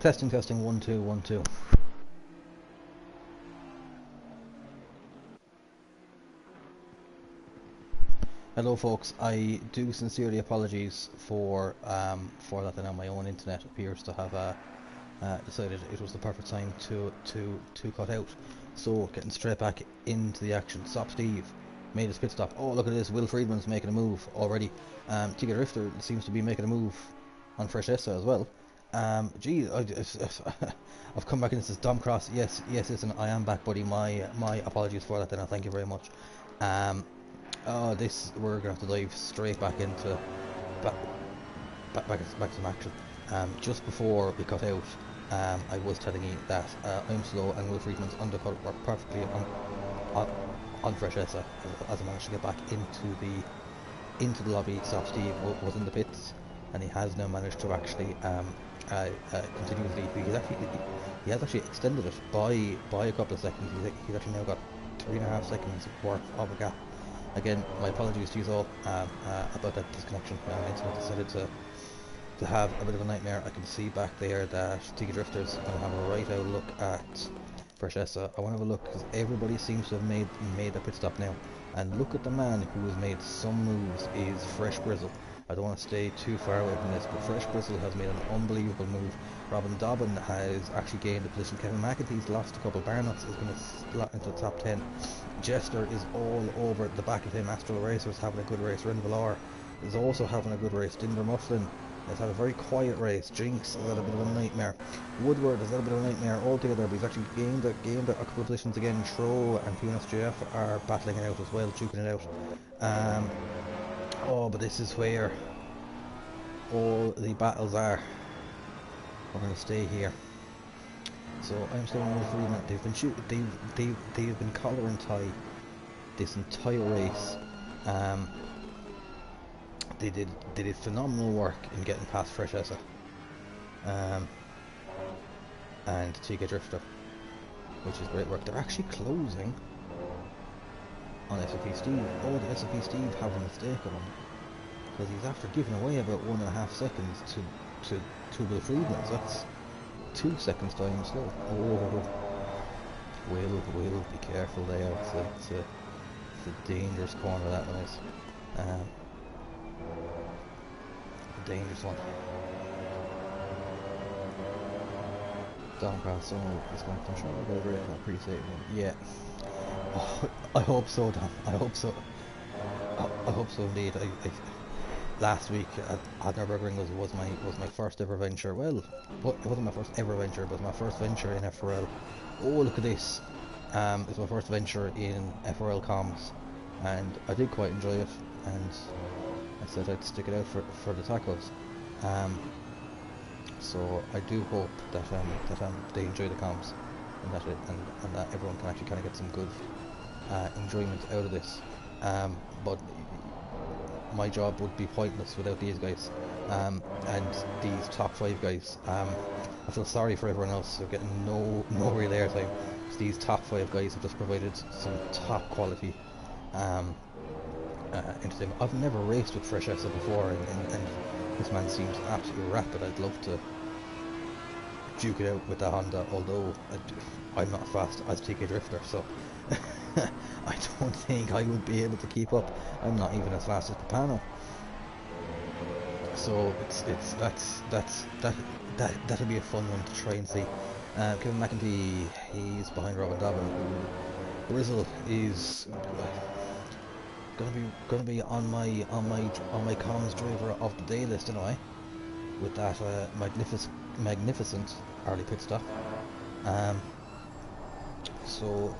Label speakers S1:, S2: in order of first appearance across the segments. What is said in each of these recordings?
S1: Testing, testing, 1 2 1 2. Hello folks, I do sincerely apologize for that. Now my own internet appears to have decided it was the perfect time to cut out. So getting straight back into the action. Stop Steve made his pit stop. Oh, look at this, Will Friedman's making a move already. Tequila Drifter seems to be making a move on Freshessa as well. Gee, I've come back into this Dom Cross. Yes, listen, I am back, buddy. My apologies for that. Then, thank you very much. This we're gonna have to dive straight back into back to some action. Just before we cut out, I was telling you that I'm slow and Will Friedman's undercut worked perfectly on Freshessa as I managed to get back into the lobby. Stop Steve was in the pits, and he has now managed to actually continue his lead. He has actually extended it by a couple of seconds. He's actually now got 3.5 seconds worth of a gap. Again, my apologies to you all about that disconnection. My internet decided to have a bit of a nightmare. I can see back there that Tequila Drifter's going to have a right out look at Freshessa. I want to have a look because everybody seems to have made a pit stop now. And look at the man who has made some moves is Fresh Grizzle. I don't want to stay too far away from this, but Fresh Grizzle has made an unbelievable move. Robin Dobbin has actually gained a position. Kevin McEntee's lost a couple. Barnuts is going to slot into the top 10. Jester is all over the back of him. Astral Racer's having a good race. Ren Valar is also having a good race. Dinder Mufflin has had a very quiet race. Jinx has had a bit of a nightmare. Woodward has had a bit of a nightmare altogether, but he's actually gained a couple of positions again. Tro and Punas JF are battling it out as well, duking it out. But this is where all the battles are. We're going to stay here. So I'm still on Will Friedman. They've been collar and tie this entire race. They did phenomenal work in getting past Freshessa and Tequila Drifter, which is great work. They're actually closing on SFP Steve. Oh, the SFP Steve have a mistake on him because he's after giving away about 1.5 seconds to Will Friedman. So that's 2 seconds time slow. Oh, Will, be careful there. It's a dangerous corner that one is. A dangerous one. Down so he's going to control a bit of a pre-save one. Yeah. Oh, I hope so, Don. I hope so. I hope so indeed. Last week at Nürburgring was my first ever venture. Well, it wasn't my first ever venture, but my first venture in FRL. Oh, look at this! It's my first venture in FRL comms, and I did quite enjoy it. And I said I'd stick it out for the tacos. So I do hope that they enjoy the comms, and that everyone can actually kind of get some good enjoyment out of this. But my job would be pointless without these guys, and these top 5 guys. I feel sorry for everyone else. They're getting no real airtime. These top 5 guys have just provided some top quality entertainment. I've never raced with Freshessa before, and this man seems absolutely rapid. I'd love to duke it out with the Honda, although I'm not fast as Tequila Drifter, so I don't think I would be able to keep up. I'm not even as fast as Papano. So that'll be a fun one to try and see. Kevin McEntee, he's behind Robin Dobbin. Grizzle is gonna be on my comms driver of the day list anyway, with that magnificent early pit stop. So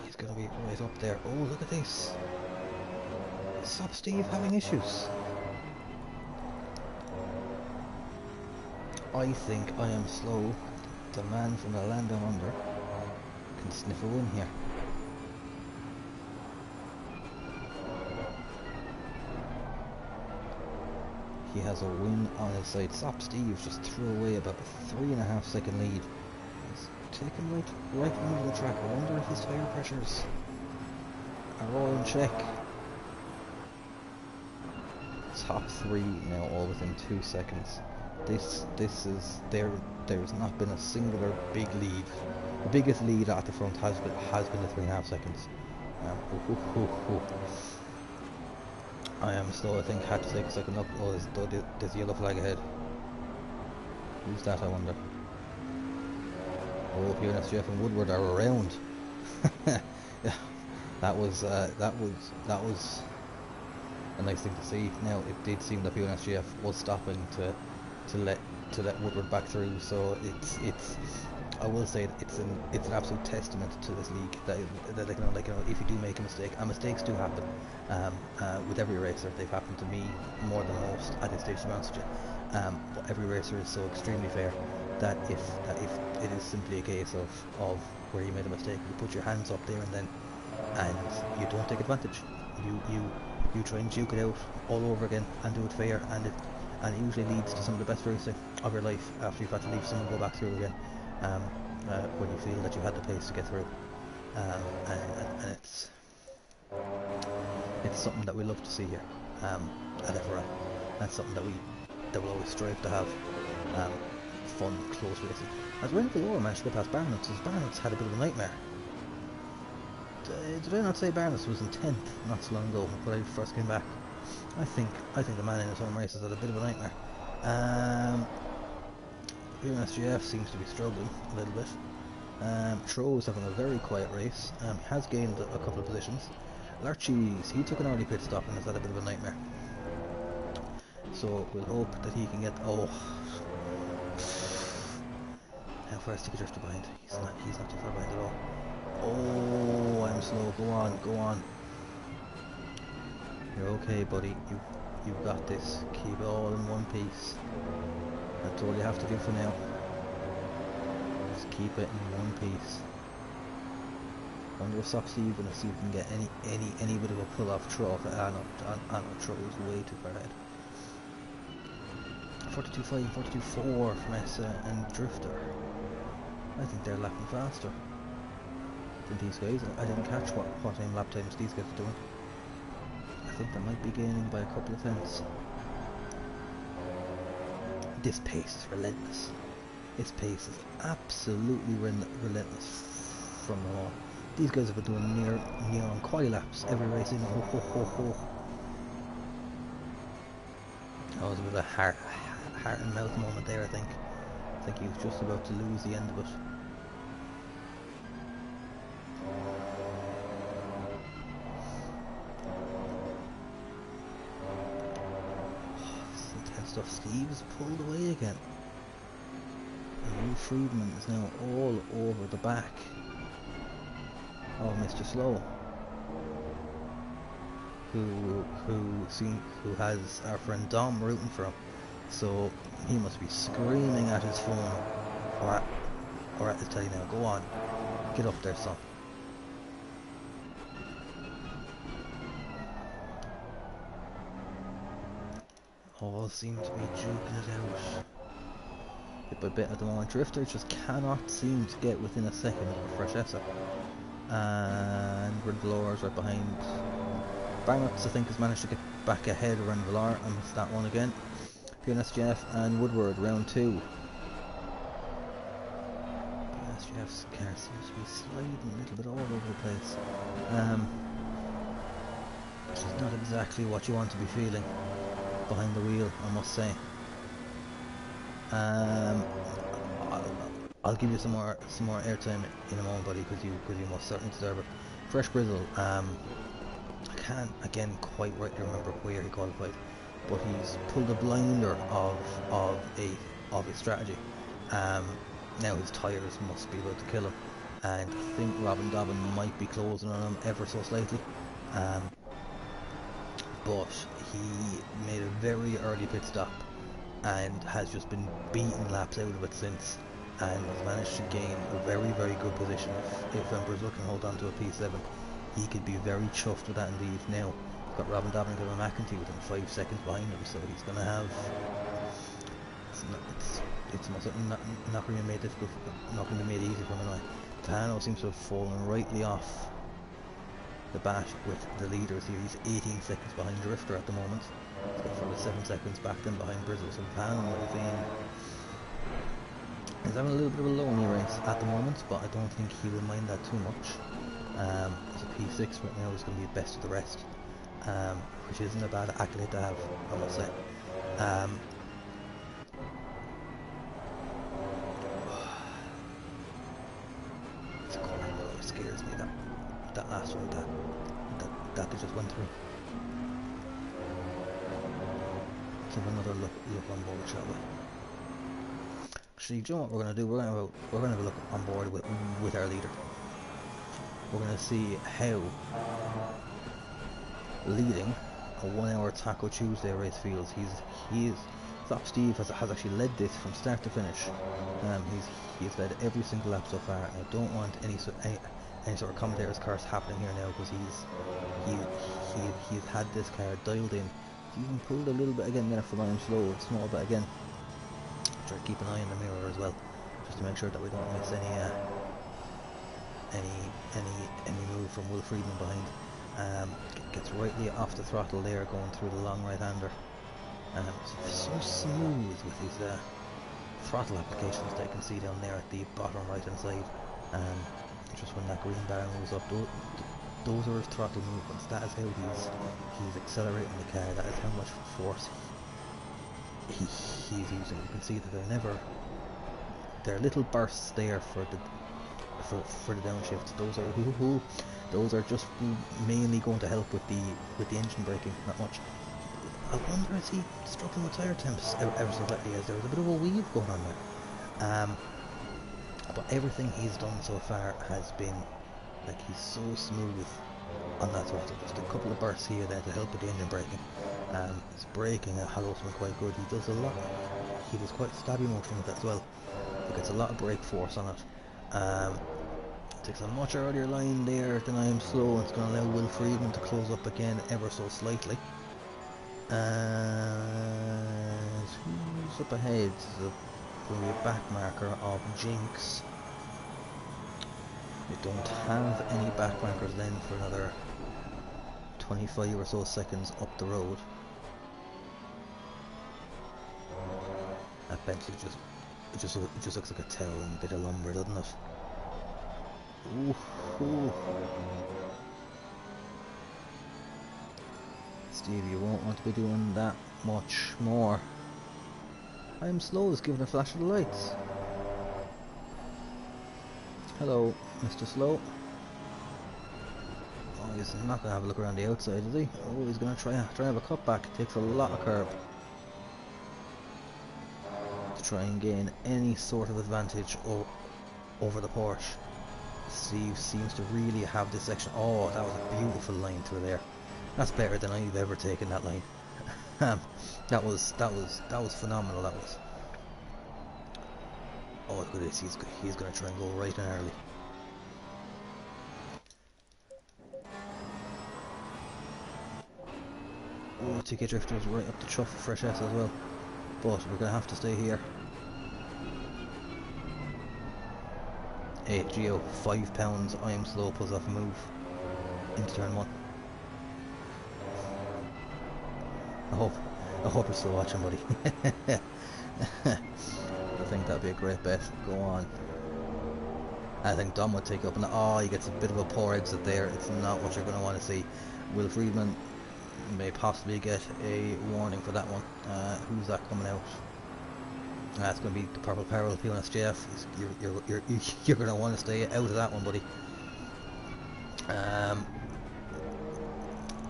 S1: he's gonna be right up there. Oh, look at this! Stop Steve having issues. I think I am slow. The man from the land down under can sniff a win here. He has a win on his side. Stop Steve just threw away about a 3.5 second lead. He's taken right into the track. I wonder if his tyre pressures are all in check. Top 3 now, all within 2 seconds. there's not been a singular big lead. The biggest lead at the front has been the 3.5 seconds. I am slow. I think had to take a second up. Oh, there's a yellow flag ahead. Who's that, I wonder? Oh, here SGF and Woodward are around. Yeah, that was a nice thing to see. Now it did seem that SGF was stopping to let Woodward back through. So it's I will say that it's an absolute testament to this league that if you do make a mistake, and mistakes do happen with every racer. They've happened to me more than most at this stage, to be honest with you. But every racer is so extremely fair that if it is simply a case of where you made a mistake, you put your hands up there and then, and you don't take advantage. You try and duke it out all over again and do it fair, and it usually leads to some of the best racing of your life after you've had to leave someone go back through again. When you feel that you had the pace to get through, and it's something that we love to see here at FRL. That's something that we'll always strive to have. Fun, close racing. As Renvillor managed to get past Barnett, as Barnett's had a bit of a nightmare. Did I not say Barnett was in 10th not so long ago when I first came back? I think the man in his home race has had a bit of a nightmare. SGF seems to be struggling a little bit. Tro is having a very quiet race. He has gained a couple of positions. Larchis, he took an early pit stop and has had a bit of a nightmare. So we'll hope that he can get. Oh, how far is Sticky Drifter behind? He's not too far behind at all. Oh, I'm slow. Go on. You're okay, buddy. You've got this. Keep it all in one piece. That's all you have to do for now. Just keep it in one piece. Wonder if Soxy gonna see if we can get any bit of a pull off Tro. No, Tro is way too far ahead. 42.5, 42.4 from Essa and Drifter. I think they're lapping faster than these guys. I didn't catch what lap times these guys are doing. I think they might be gaining by a couple of tenths. This pace is relentless. This pace is absolutely relentless from them all. These guys have been doing near on quali laps every race in. That was a bit of a heart and mouth moment there, I think. I think he was just about to lose the end of it. Steve's pulled away again. And Friedman is now all over the back of Mr. Slow, who has our friend Dom rooting for him. So he must be screaming at his phone or at his telly now. Go on, get up there, son. All seem to be juking it out bit by bit at the moment. Drifter just cannot seem to get within a second of Freshessa, and Renvillor's right behind. Barnett, I think, has managed to get back ahead of Renvillor. I missed that one again. SGF and Woodward, round 2. SGF's car seems to be sliding a little bit all over the place. It's not exactly what you want to be feeling behind the wheel, I must say. I'll give you some more airtime in a moment, buddy, because you most certainly deserve it. Fresh Grizzle. I can't again quite rightly remember where he qualified, but he's pulled a blinder of his strategy. Now his tyres must be about to kill him, and I think Robin Dobbin might be closing on him ever so slightly. But he made a very early pit stop and has just been beating laps out of it since, and has managed to gain a very, very good position. If Brazil can hold on to a P7, he could be very chuffed with that indeed. Now he's got Robin Dobbin and Kevin McEntee within 5 seconds behind him, so he's going to have... It's not going to be made difficult, not going to be made easy for him anyway. Tano seems to have fallen rightly off the bat with the leaders here. He's 18 seconds behind Drifter at the moment. He's got further 7 seconds back then behind Brizzle. So Van is having a little bit of a lonely race at the moment, but I don't think he will mind that too much. As a P6 right now is going to be best of the rest, which isn't a bad accolade to have, I must say. This corner really scares me, that last one that they just went through. Let's have another look on board, shall we? Actually, do you know what we're going to do? We're going to have a look on board with our leader. We're going to see how leading a 1 hour Taco Tuesday race feels. Zap Steve has actually led this from start to finish. He's led every single lap so far. I don't want any sort of commentator's curse happening here now, because he's had this car dialed in. He's even pulled a little bit again there from I'm slow, a small bit again. Try to keep an eye on the mirror as well, just to make sure that we don't miss any move from Will Friedman behind. Gets rightly off the throttle there, going through the long right-hander. So smooth with his throttle applications that you can see down there at the bottom right-hand side. Just when that green bar moves up, those are his throttle movements. That is how he's accelerating the car. That is how much force he's using. You can see that there are little bursts there for the downshifts. Those are just mainly going to help with the engine braking, not much. I wonder, is he struggling with tyre temps ever so slightly, as there's a bit of a weave going on there. But everything he's done so far has been, like, he's so smooth on that throttle. Just a couple of bursts here there to help with the engine braking. His braking has also been quite good. He does a lot. He does quite stabby motion with it as well. He gets a lot of brake force on it. Takes a much earlier line there than I'm slow, and it's going to allow Will Friedman to close up again ever so slightly. And who's up ahead? There's going to be a back marker of Jinx. We don't have any back markers then for another 25 or so seconds up the road. That Bentley just looks like a tail and a bit of lumber, doesn't it? Ooh. Steve, you won't want to be doing that much more. I'm slow is giving a flash of the lights. Hello, Mr. Slow. Oh, he's not going to have a look around the outside, is he? Oh, he's going to try and have a cutback. It takes a lot of curb to try and gain any sort of advantage over the Porsche. Steve seems to really have this section. Oh, that was a beautiful line through there. That's better than I've ever taken that line. that was phenomenal. That was. Oh, look at this. He's going to try and go right and early. Oh, TK Drifter's right up the chuff of Fresh S as well. But we're going to have to stay here. Hey, Gio, £5, I am slow, pulls off a move into turn 1. I hope you're still watching, buddy. I think that'd be a great bet. Go on. I think Dom would take up, and oh, he gets a bit of a poor exit there. It's not what you're going to want to see. Will Friedman may possibly get a warning for that one. Who's that coming out? That's going to be the Purple Peril PNSJF. You're going to want to stay out of that one, buddy.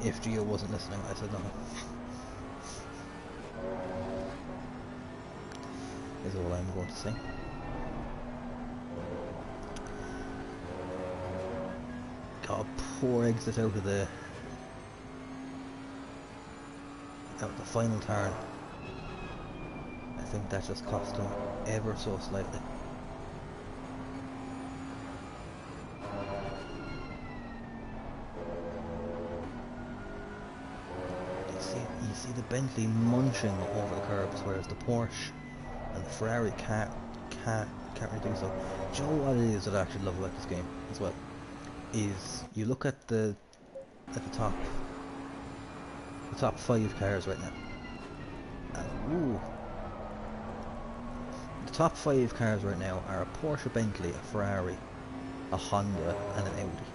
S1: If Gio wasn't listening, I said nothing. Is all I'm going to say. Got a poor exit out of the final turn. I think that just cost him ever so slightly. You see the Bentley munching over the curbs, whereas the Porsche and the Ferrari can't really do so. Do you know what it is that I actually love about this game as well? Is you look at the at the top 5 cars right now. Ooh. The top 5 cars right now are a Porsche, Bentley, a Ferrari, a Honda and an Audi.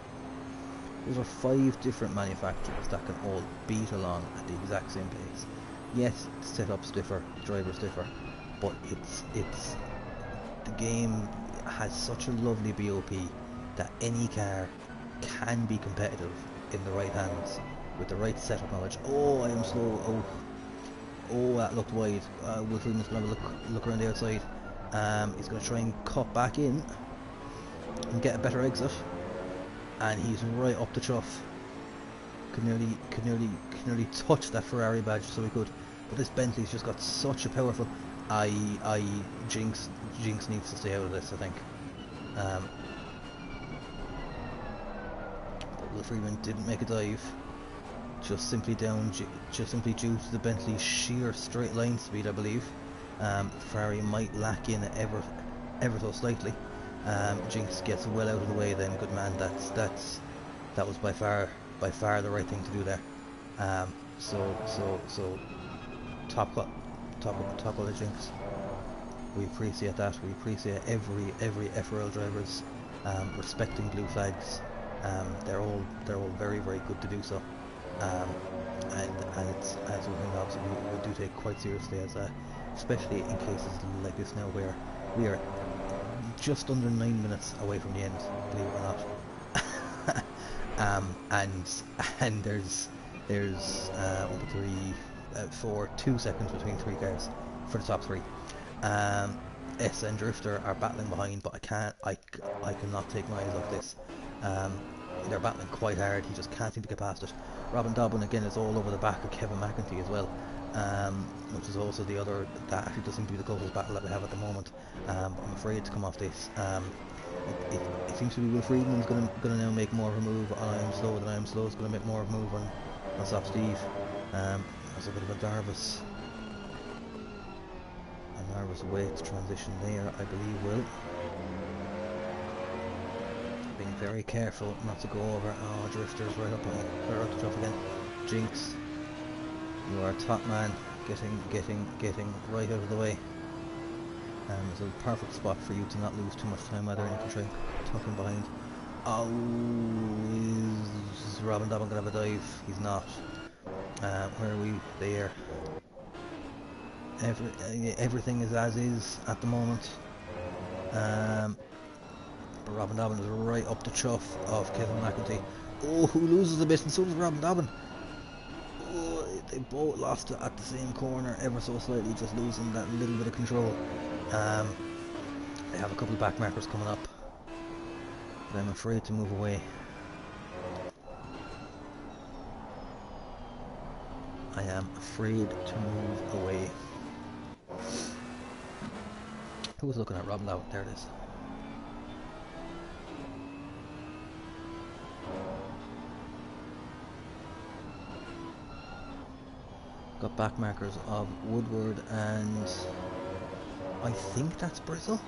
S1: Those are 5 different manufacturers that can all beat along at the exact same pace. Yes, setups differ, drivers differ, but it's the game has such a lovely BOP that any car can be competitive in the right hands with the right setup knowledge. Oh, I am slow. Oh, that looked wide. Will Friedman's going to have a look around the outside. He's going to try and cut back in and get a better exit. And he's right up the chuff. Could nearly touch that Ferrari badge, so he could. But this Bentley's just got such a powerful. Jinx needs to stay out of this, I think. But Will Freeman didn't make a dive, just simply due to the Bentley's sheer straight line speed, I believe. Ferrari might lack in ever so slightly. Jinx gets well out of the way. Then, good man. That was by far the right thing to do there. So top quality Jinx. We appreciate that. We appreciate every FRL drivers respecting blue flags. They're all very good to do so. And it's something obviously we do take quite seriously, as especially in cases like this now, where we are just under 9 minutes away from the end, believe it or not. And there's 2 seconds between 3 cars for the top 3. S and Drifter are battling behind, but I cannot take my eyes off this. They're battling quite hard. He just can't seem to get past it. Robin Dobbin again is all over the back of Kevin McEntee as well, which is also the other, that actually does seem to be the closest battle that we have at the moment. I'm afraid to come off this. It seems to be Will Friedman's going to now make more of a move on I Am Slow than I Am Slow is going to make more of a move on Stop Steve. There's a bit of a nervous way to transition there, I believe. Will being very careful not to go over. Oh, Drifter's right up the top again. Jinx, you are a top man, getting right out of the way. It's a perfect spot for you to not lose too much time either, and you can try tucking behind. Oh, is Robin Dobbin gonna have a dive? He's not. Where are we? There. Everything is as is at the moment. But Robin Dobbin is right up the chuff of Kevin McEntee. Oh, who loses a bit, and so does Robin Dobbin. Oh, they both lost it at the same corner, ever so slightly, just losing that little bit of control. They have a couple of back markers coming up, but I'm afraid to move away. I am afraid to move away. Who was looking at Robin Dobbin? There it is. Got back markers of Woodward and I think that's Brizzle.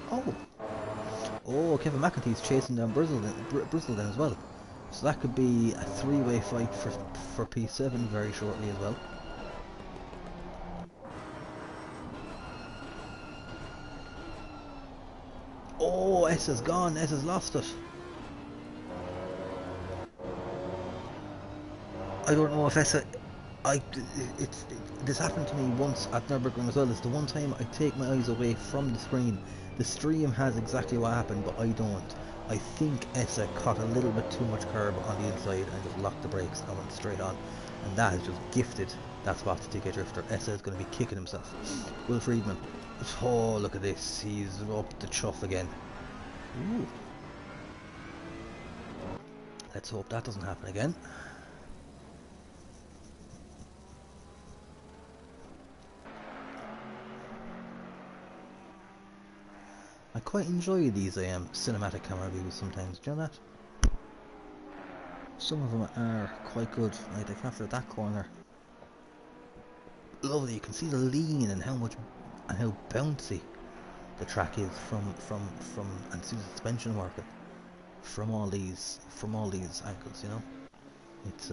S1: Oh, Kevin McEntee's chasing down Brizzle then as well. So that could be a 3-way fight for P7 very shortly as well. Oh, S has gone. S has lost it. I don't know if S. This happened to me once at Nürburgring as well. It's the one time I take my eyes away from the screen. The stream has exactly what happened, but I don't. I think Essa caught a little bit too much curb on the inside and just locked the brakes and went straight on. And that has just gifted that spot to TK Drifter. Essa is going to be kicking himself. Will Friedman. Oh, look at this. He's up the chuff again. Ooh. Let's hope that doesn't happen again. I quite enjoy these cinematic camera views sometimes, do you know that? Some of them are quite good. Like they captured that corner. Lovely, you can see the lean and how bouncy the track is from and see the suspension working. from all these angles, you know. It's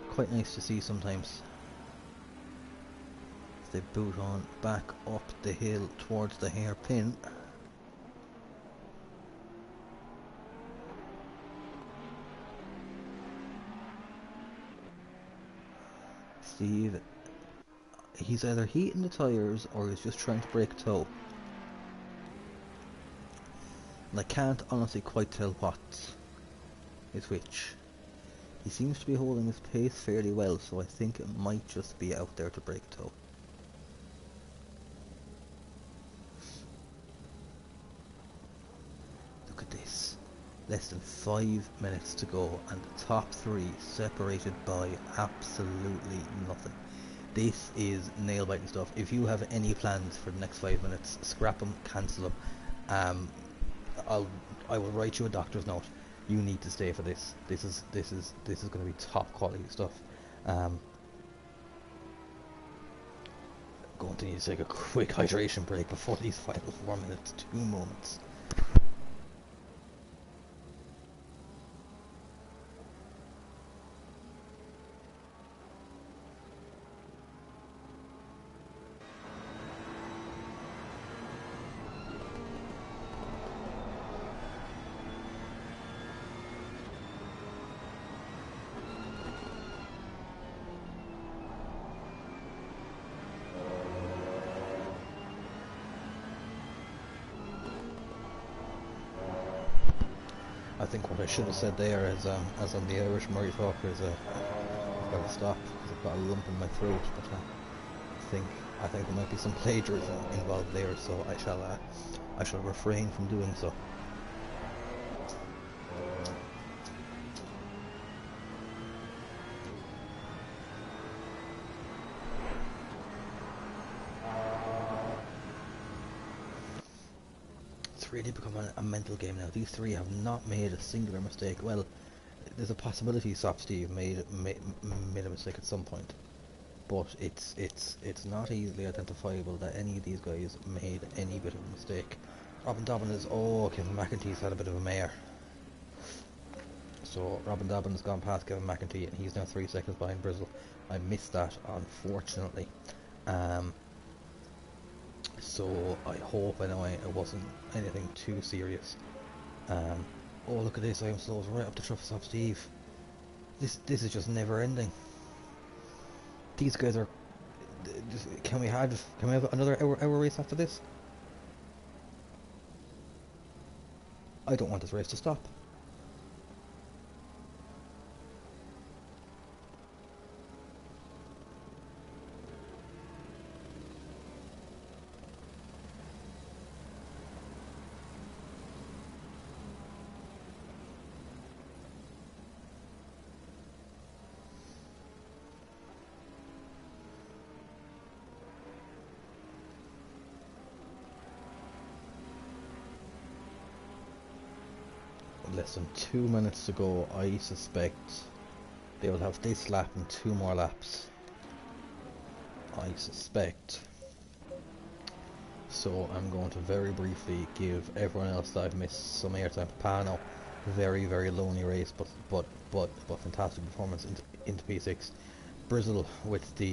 S1: quite nice to see sometimes. They boot on back up the hill towards the hairpin. Steve, he's either heating the tyres or he's just trying to break a toe. And I can't honestly quite tell what is which. He seems to be holding his pace fairly well, so I think it might just be out there to break a toe. Look at this. Less than 5 minutes to go and the top three separated by absolutely nothing. This is nail-biting stuff. If you have any plans for the next 5 minutes, scrap them, cancel them. I will write you a doctor's note. You need to stay for this. This is going to be top quality stuff. Going to need to take a quick hydration break before these final 4 minutes. 2 moments. I think what I should have said there is, as on the Irish Murray talker, is I've got to stop because I've got a lump in my throat. But I think there might be some plagiarism involved there, so I shall refrain from doing so. Really become a mental game now. These three have not made a singular mistake. Well, there's a possibility Sop Steve made a mistake at some point, but it's not easily identifiable that any of these guys made any bit of a mistake. Robin Dobbin is Kevin McEntee's had a bit of a mare. So Robin Dobbin's gone past Kevin McEntee and he's now 3 seconds behind Brizzle. I missed that, unfortunately. So I hope anyway it wasn't anything too serious. Oh, look at this, I am slow right up the truffles of Steve. This is just never ending. These guys are can we have another hour race after this? I don't want this race to stop. Less than 2 minutes to go. I suspect they will have this lap and 2 more laps. I suspect. So I'm going to very briefly give everyone else that I've missed some airtime. Pano, very lonely race, but fantastic performance into P6. Brizzle with the